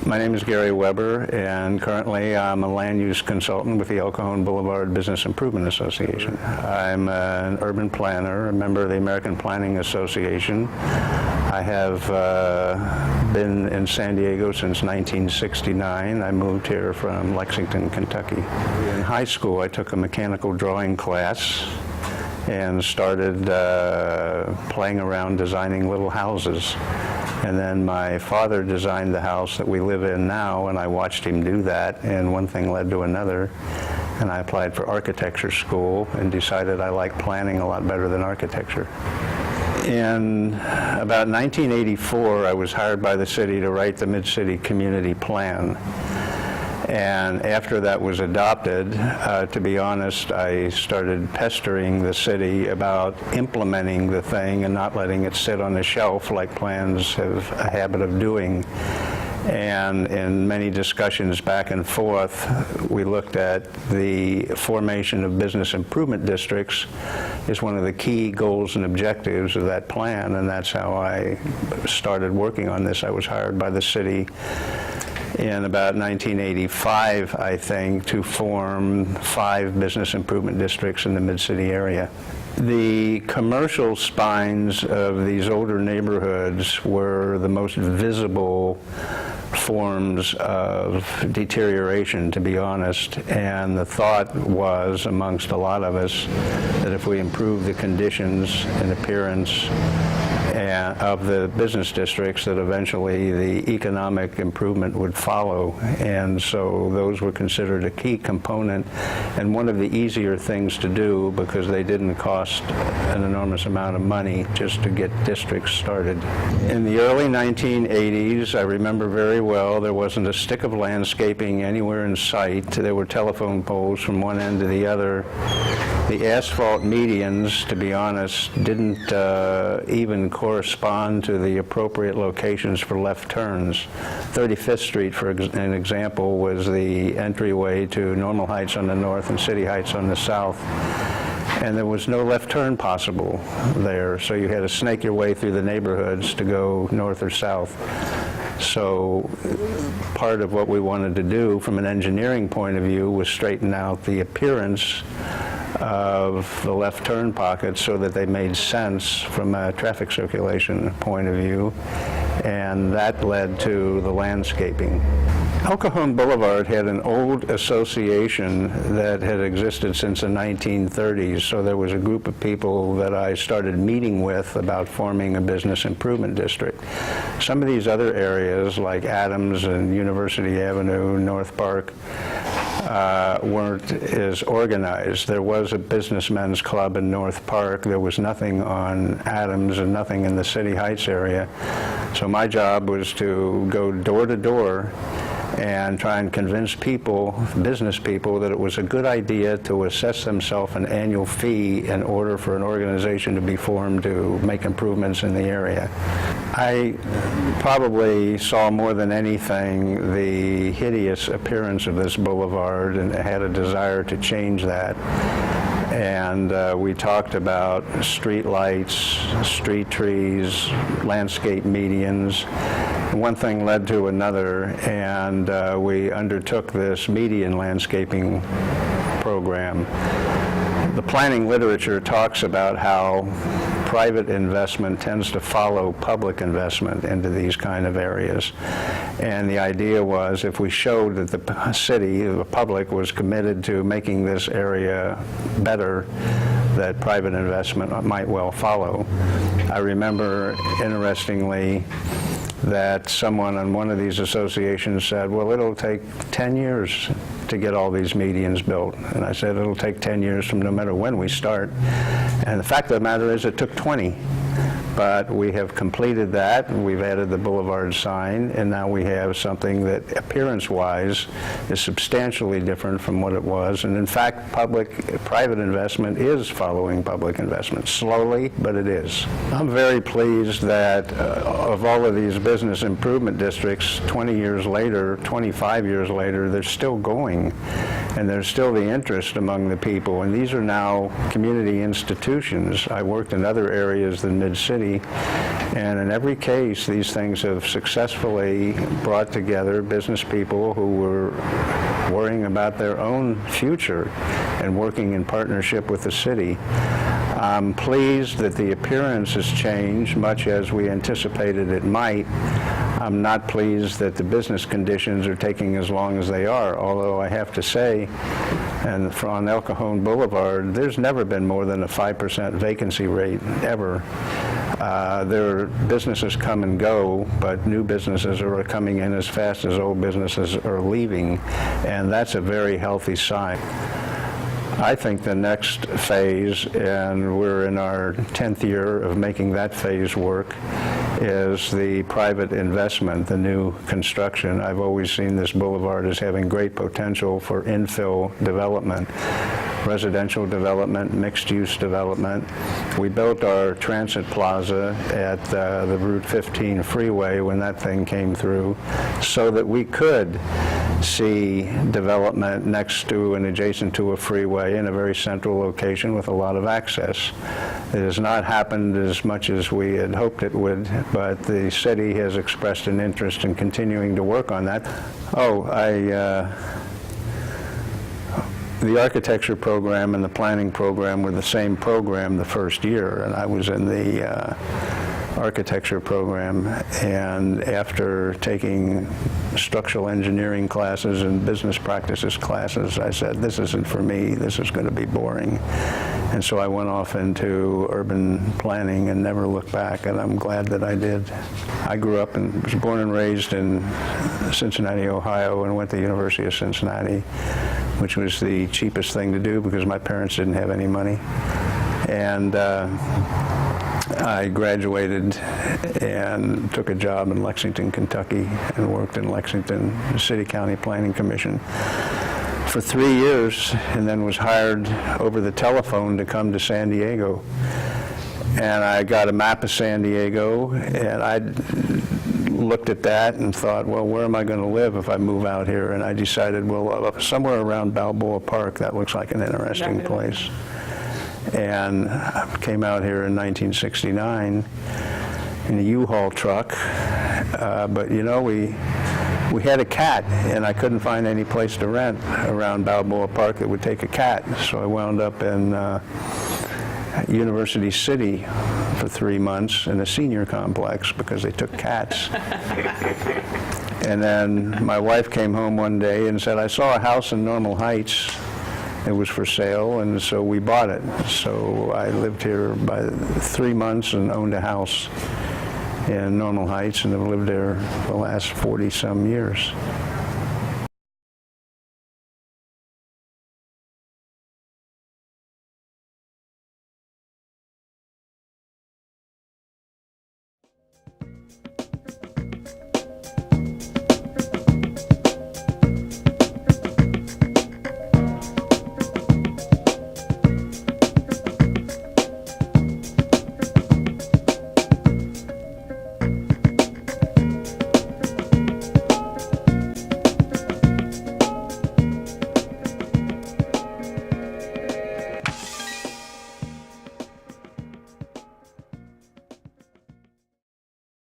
My name is Gary Weber, and currently I'm a land use consultant with the Cajon Boulevard Business Improvement Association. I'm an urban planner, a member of the American Planning Association. I have been in San Diego since 1969. I moved here from Lexington, Kentucky. In high school, I took a mechanical drawing class and started playing around designing little houses. And then my father designed the house that we live in now, and I watched him do that, and one thing led to another. And I applied for architecture school and decided I liked planning a lot better than architecture. In about 1984, I was hired by the city to write the Mid-City Community Plan. And after that was adopted, to be honest, I started pestering the city about implementing the thing and not letting it sit on the shelf like plans have a habit of doing. And in many discussions back and forth, we looked at the formation of business improvement districts as one of the key goals and objectives of that plan, and that's how I started working on this. I was hired by the city in about 1985, I think, to form 5 business improvement districts in the Mid-City area. The commercial spines of these older neighborhoods were the most visible forms of deterioration, to be honest, and the thought was, amongst a lot of us, that if we improve the conditions and appearance of the business districts, that eventually the economic improvement would follow. And so those were considered a key component and one of the easier things to do because they didn't cost an enormous amount of money just to get districts started. In the early 1980s, I remember very well, there wasn't a stick of landscaping anywhere in sight. There were telephone poles from one end to the other. The asphalt medians, to be honest, didn't even correspond to the appropriate locations for left turns. 35th Street, for an example, was the entryway to Normal Heights on the north and City Heights on the south. And there was no left turn possible there, so you had to snake your way through the neighborhoods to go north or south. So part of what we wanted to do from an engineering point of view was straighten out the appearance of the left turn pockets so that they made sense from a traffic circulation point of view, and that led to the landscaping. Cajon Boulevard had an old association that had existed since the 1930s, so there was a group of people that I started meeting with about forming a business improvement district. Some of these other areas, like Adams and University Avenue, North Park, weren't as organized. There was a businessmen's club in North Park. There was nothing on Adams and nothing in the City Heights area. So my job was to go door to door and try and convince people, business people, that it was a good idea to assess themselves an annual fee in order for an organization to be formed to make improvements in the area. I probably saw more than anything the hideous appearance of this boulevard and had a desire to change that. And we talked about street lights, street trees, landscape medians. One thing led to another, and we undertook this median landscaping program. The planning literature talks about how private investment tends to follow public investment into these kind of areas. And the idea was, if we showed that the city, the public, was committed to making this area better, that private investment might well follow. I remember, interestingly, that someone on one of these associations said, well, it'll take 10 years to get all these medians built. And I said, it'll take 10 years from no matter when we start. And the fact of the matter is it took 20. But we have completed that, and we've added the boulevard sign, and now we have something that appearance-wise is substantially different from what it was. And in fact, private investment is following public investment, slowly, but it is. I'm very pleased that of all of these business improvement districts, 20 years later, 25 years later, they're still going. and there's still the interest among the people. And these are now community institutions. I worked in other areas than Mid-City, and in every case, these things have successfully brought together business people who were worrying about their own future and working in partnership with the city. I'm pleased that the appearance has changed, much as we anticipated it might. I'm not pleased that the business conditions are taking as long as they are, although I have to say, and on El Cajon Boulevard, there's never been more than a 5% vacancy rate, ever. There are businesses come and go, but new businesses are coming in as fast as old businesses are leaving, and that's a very healthy sign. I think the next phase, and we're in our 10th year of making that phase work, is the private investment, the new construction. I've always seen this boulevard as having great potential for infill development, residential development, mixed-use development. We built our transit plaza at the Route 15 freeway when that thing came through so that we could see development next to and adjacent to a freeway in a very central location with a lot of access. It has not happened as much as we had hoped it would, but the city has expressed an interest in continuing to work on that. The architecture program and the planning program were the same program the first year, and I was in the architecture program, and after taking structural engineering classes and business practices classes, I said, this isn't for me, this is going to be boring. And so I went off into urban planning and never looked back, and I'm glad that I did. I grew up and was born and raised in Cincinnati, Ohio, and went to the University of Cincinnati, which was the cheapest thing to do because my parents didn't have any money. And I graduated and took a job in Lexington, Kentucky, and worked in Lexington City County Planning Commission for 3 years, and then was hired over the telephone to come to San Diego. And I got a map of San Diego, and I looked at that and thought, well, where am I going to live if I move out here? And I decided, well, somewhere around Balboa Park, that looks like an interesting place. And I came out here in 1969 in a U-Haul truck, but you know, we had a cat, and I couldn't find any place to rent around Balboa Park that would take a cat, so I wound up in University City for 3 months in a senior complex because they took cats. And then my wife came home one day and said, I saw a house in Normal Heights. It was for sale, and so we bought it. So I lived here by 3 months and owned a house in Normal Heights, and have lived there the last 40-some years.